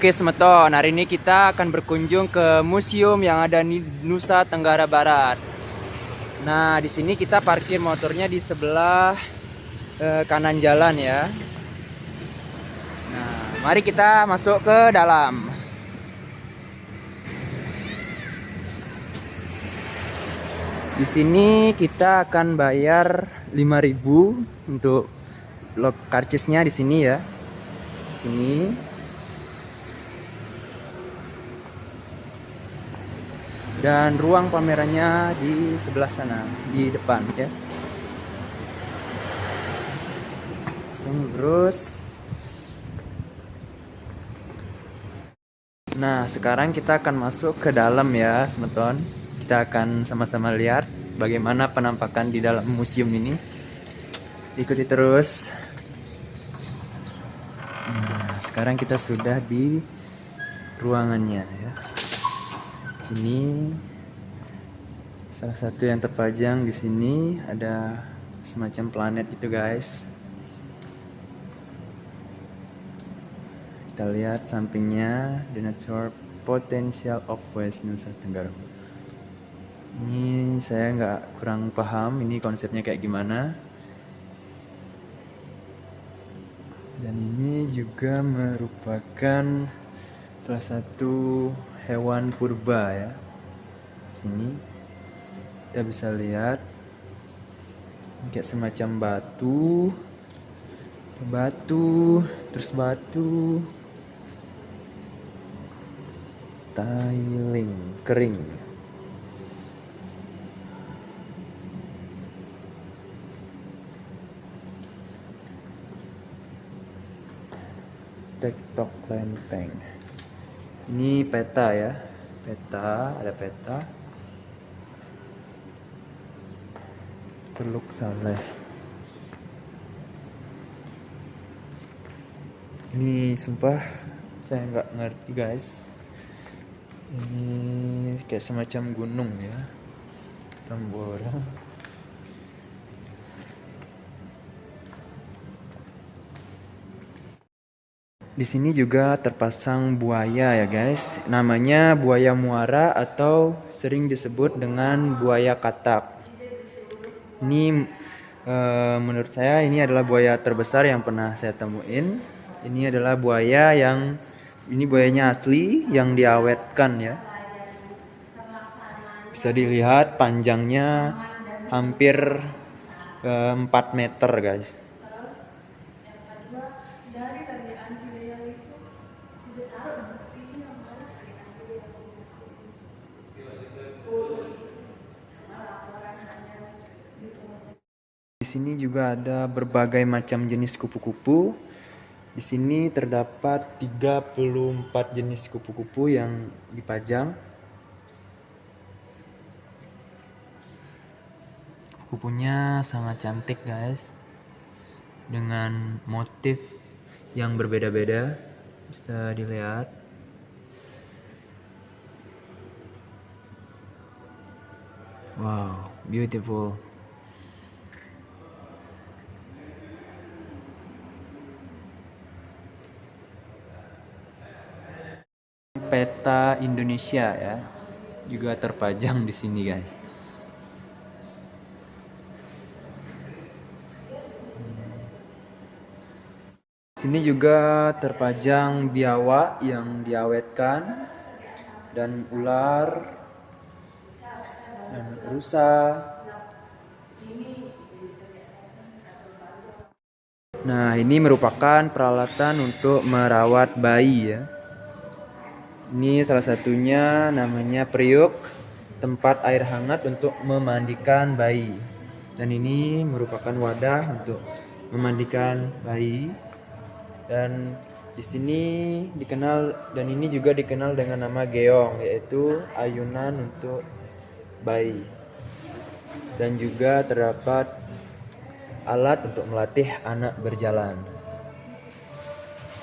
Oke Semeton, hari ini kita akan berkunjung ke museum yang ada di Nusa Tenggara Barat. Nah, di sini kita parkir motornya di sebelah kanan jalan ya. Nah, mari kita masuk ke dalam. Di sini kita akan bayar 5.000 untuk karcisnya di sini ya. Sini. Dan ruang pamerannya di sebelah sana, di depan ya. Terus. Nah, sekarang kita akan masuk ke dalam ya, Semeton. Kita akan sama-sama lihat bagaimana penampakan di dalam museum ini. Ikuti terus. Nah, sekarang kita sudah di ruangannya ya. Ini salah satu yang terpajang di sini, ada semacam planet itu guys. Kita lihat sampingnya, The Natural Potential of West Nusa Tenggara. Ini saya kurang paham ini konsepnya kayak gimana. Dan ini juga merupakan salah satu hewan purba ya. Sini kita bisa lihat kayak semacam batu, terus batu, tiling kering. Tektok lempeng. Ini peta ya, ada peta. Teluk Saleh. Ini sumpah saya nggak ngerti guys. Ini kayak semacam gunung ya, Tambora. Di sini juga terpasang buaya ya guys. Namanya buaya muara atau sering disebut dengan buaya katak. Ini menurut saya ini adalah buaya terbesar yang pernah saya temuin. Ini adalah ini buayanya asli yang diawetkan ya. Bisa dilihat panjangnya hampir 4 meter guys. Di sini juga ada berbagai macam jenis kupu-kupu. Di sini terdapat 34 jenis kupu-kupu yang dipajang. Kupu-kupunya sangat cantik guys, dengan motif yang berbeda-beda, bisa dilihat. Wow, beautiful. Peta Indonesia ya, juga terpajang di sini guys. Sini juga terpajang biawak yang diawetkan, dan ular, dan rusa. Nah, ini merupakan peralatan untuk merawat bayi ya. Ini salah satunya namanya periuk, tempat air hangat untuk memandikan bayi. Dan ini merupakan wadah untuk memandikan bayi. Dan di sini ini juga dikenal dengan nama geong, yaitu ayunan untuk bayi. Dan juga terdapat alat untuk melatih anak berjalan.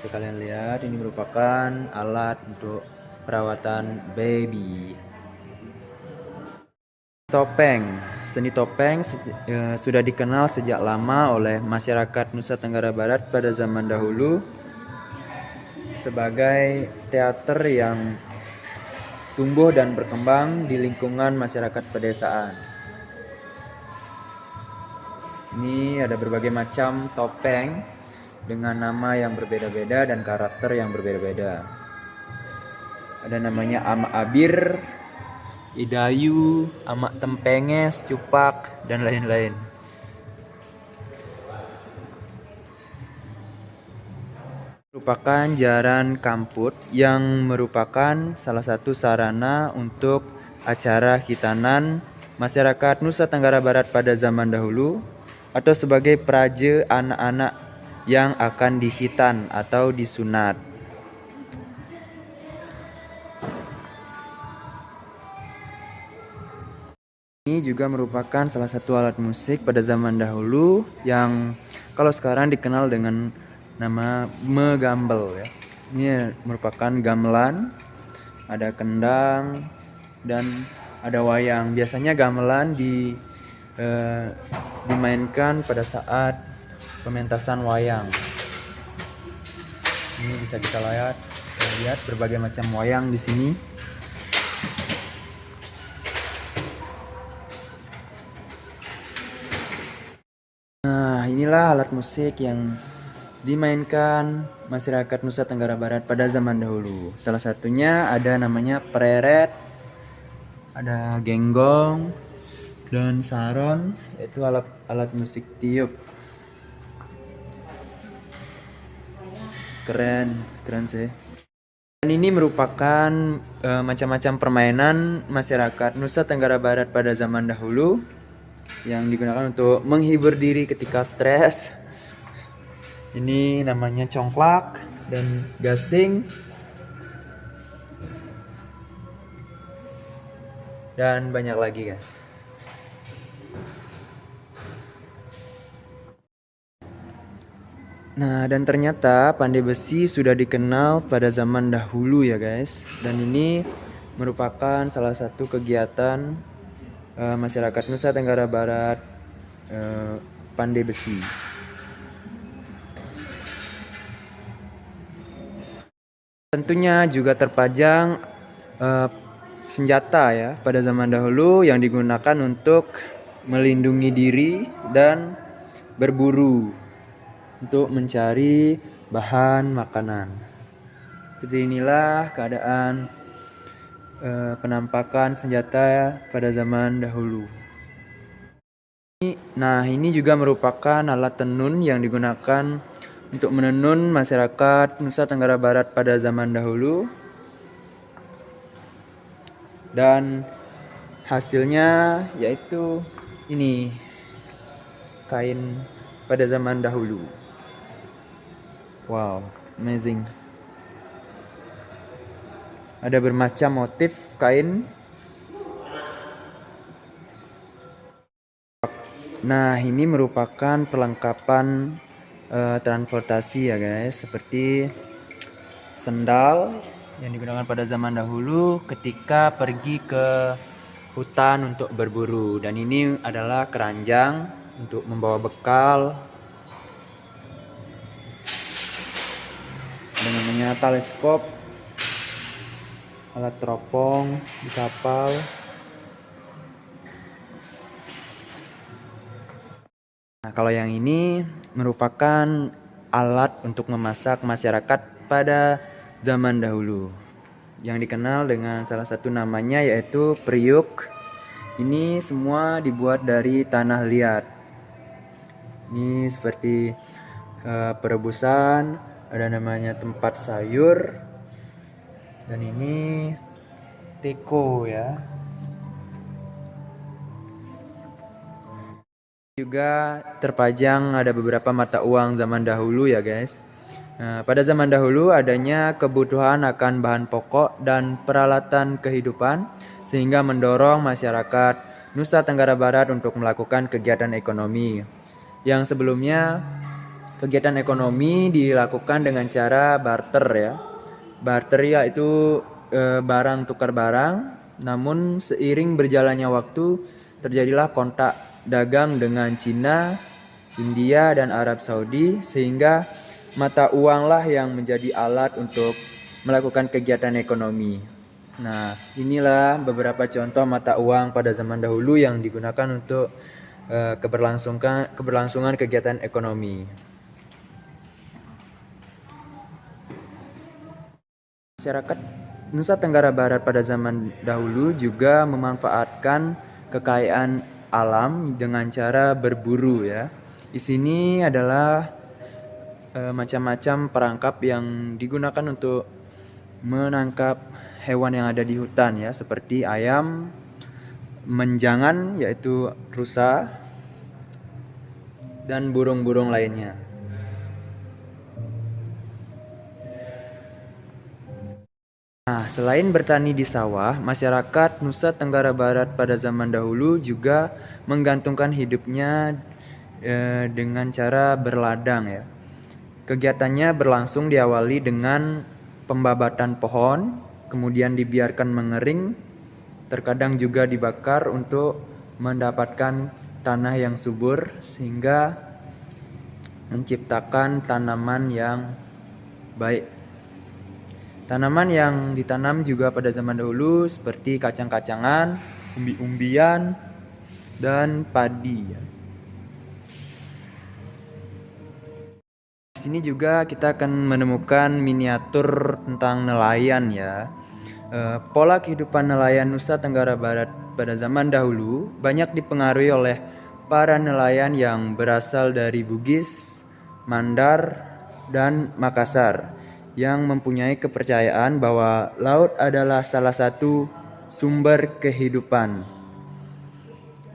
Sekalian lihat, ini merupakan alat untuk perawatan baby. Seni topeng sudah dikenal sejak lama oleh masyarakat Nusa Tenggara Barat pada zaman dahulu. sebagai teater yang tumbuh dan berkembang di lingkungan masyarakat pedesaan. Ini ada berbagai macam topeng dengan nama yang berbeda-beda dan karakter yang berbeda-beda. Ada namanya Amak Abir, Idayu, Amak Tempenges, Cupak, dan lain-lain. Merupakan jaran kamput yang merupakan salah satu sarana untuk acara khitanan masyarakat Nusa Tenggara Barat pada zaman dahulu atau sebagai praja anak-anak yang akan dikhitan atau disunat. Ini juga merupakan salah satu alat musik pada zaman dahulu yang kalau sekarang dikenal dengan nama megambel ya. Ini merupakan gamelan, ada kendang, dan ada wayang. Biasanya gamelan dimainkan pada saat pementasan wayang. Ini bisa kita lihat berbagai macam wayang di sini. Nah, inilah alat musik yang dimainkan masyarakat Nusa Tenggara Barat pada zaman dahulu. Salah satunya ada namanya preret, ada genggong, dan saron, yaitu alat musik tiup. Keren sih. Dan ini merupakan macam-macam permainan masyarakat Nusa Tenggara Barat pada zaman dahulu yang digunakan untuk menghibur diri ketika stres. Ini namanya congklak dan gasing, dan banyak lagi guys. Nah, dan ternyata pandai besi sudah dikenal pada zaman dahulu ya guys. Dan ini merupakan salah satu kegiatan masyarakat Nusa Tenggara Barat pandai besi. Tentunya juga terpajang senjata ya pada zaman dahulu yang digunakan untuk melindungi diri dan berburu untuk mencari bahan makanan. Seperti inilah keadaan penampakan senjata pada zaman dahulu. Nah, ini juga merupakan alat tenun yang digunakan untuk menenun masyarakat Nusa Tenggara Barat pada zaman dahulu. Dan hasilnya yaitu ini, kain pada zaman dahulu. Wow, amazing. Ada bermacam motif kain. Nah, ini merupakan perlengkapan transportasi ya guys, seperti sendal yang digunakan pada zaman dahulu ketika pergi ke hutan untuk berburu. Dan ini adalah keranjang untuk membawa bekal. Ada namanya teleskop, alat teropong di kapal. Nah, kalau yang ini merupakan alat untuk memasak masyarakat pada zaman dahulu yang dikenal dengan salah satu namanya yaitu periuk. Ini semua dibuat dari tanah liat. Ini seperti perebusan, ada namanya tempat sayur, dan ini teko ya. Juga terpajang ada beberapa mata uang zaman dahulu ya guys. Nah, pada zaman dahulu adanya kebutuhan akan bahan pokok dan peralatan kehidupan sehingga mendorong masyarakat Nusa Tenggara Barat untuk melakukan kegiatan ekonomi. Yang sebelumnya kegiatan ekonomi dilakukan dengan cara barter ya. Barter yaitu barang tukar barang. Namun seiring berjalannya waktu terjadilah kontak dagang dengan Cina, India, dan Arab Saudi sehingga mata uang lah yang menjadi alat untuk melakukan kegiatan ekonomi. Nah, inilah beberapa contoh mata uang pada zaman dahulu yang digunakan untuk keberlangsungan kegiatan ekonomi. Masyarakat Nusa Tenggara Barat pada zaman dahulu juga memanfaatkan kekayaan alam dengan cara berburu ya. Di sini adalah macam-macam perangkap yang digunakan untuk menangkap hewan yang ada di hutan ya, seperti ayam, menjangan yaitu rusa, dan burung-burung lainnya. Nah, selain bertani di sawah, masyarakat Nusa Tenggara Barat pada zaman dahulu juga menggantungkan hidupnya dengan cara berladang ya. Kegiatannya berlangsung diawali dengan pembabatan pohon, kemudian dibiarkan mengering, terkadang juga dibakar untuk mendapatkan tanah yang subur sehingga menciptakan tanaman yang baik. Tanaman yang ditanam juga pada zaman dahulu seperti kacang-kacangan, umbi-umbian, dan padi. Di sini juga kita akan menemukan miniatur tentang nelayan ya. Pola kehidupan nelayan Nusa Tenggara Barat pada zaman dahulu banyak dipengaruhi oleh para nelayan yang berasal dari Bugis, Mandar, dan Makassar yang mempunyai kepercayaan bahwa laut adalah salah satu sumber kehidupan.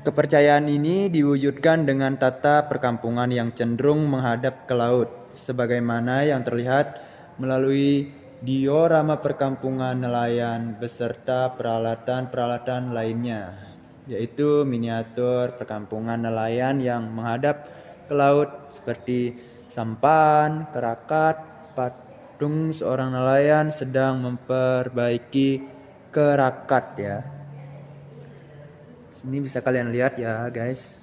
Kepercayaan ini diwujudkan dengan tata perkampungan yang cenderung menghadap ke laut, sebagaimana yang terlihat melalui diorama perkampungan nelayan beserta peralatan-peralatan lainnya, yaitu miniatur perkampungan nelayan yang menghadap ke laut seperti sampan, kerakat, patung seorang nelayan sedang memperbaiki kerakat ya. Ini bisa kalian lihat ya guys.